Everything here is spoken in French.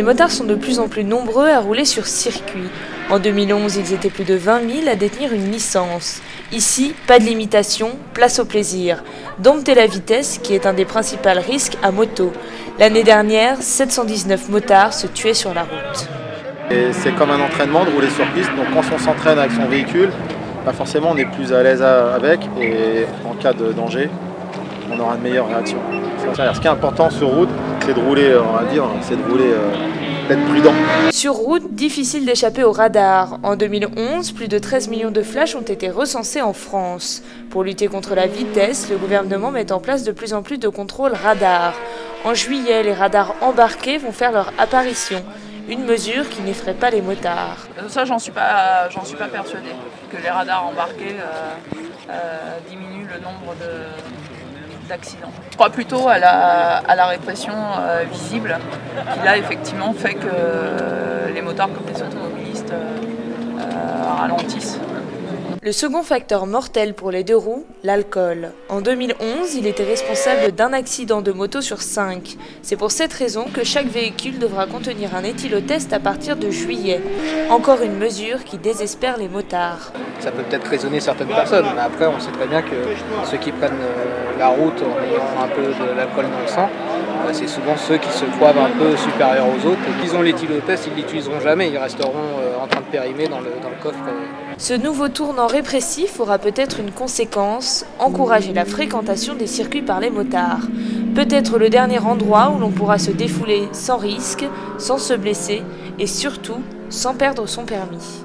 Les motards sont de plus en plus nombreux à rouler sur circuit. En 2011, ils étaient plus de 20 000 à détenir une licence. Ici, pas de limitation, place au plaisir. Dompter la vitesse, qui est un des principaux risques à moto. L'année dernière, 719 motards se tuaient sur la route. C'est comme un entraînement de rouler sur piste, donc quand on s'entraîne avec son véhicule, forcément on est plus à l'aise avec, et en cas de danger, on aura une meilleure réaction. Ce qui est important sur route, c'est de rouler, on va dire, d'être prudent. Sur route, difficile d'échapper au radar. En 2011, plus de 13 millions de flashs ont été recensés en France. Pour lutter contre la vitesse, le gouvernement met en place de plus en plus de contrôles radars. En juillet, les radars embarqués vont faire leur apparition. Une mesure qui n'effraie pas les motards. Ça, j'en suis pas persuadée, que les radars embarqués diminuent le nombre d'accidents. Je crois plutôt à la répression visible, qui là effectivement fait que les motards comme les automobilistes ralentissent. Le second facteur mortel pour les deux roues, l'alcool. En 2011, il était responsable d'un accident de moto sur 5. C'est pour cette raison que chaque véhicule devra contenir un éthylotest à partir de juillet. Encore une mesure qui désespère les motards. Ça peut peut-être raisonner certaines personnes, mais après on sait très bien que ceux qui prennent la route en ayant un peu de l'alcool dans le sang, c'est souvent ceux qui se croient un peu supérieurs aux autres. Et qu'ils ont l'éthylotest, ils ne l'utiliseront jamais, ils resteront en train de périmer dans le coffre. Ce nouveau tournant répressif aura peut-être une conséquence, encourager la fréquentation des circuits par les motards. Peut-être le dernier endroit où l'on pourra se défouler sans risque, sans se blesser et surtout sans perdre son permis.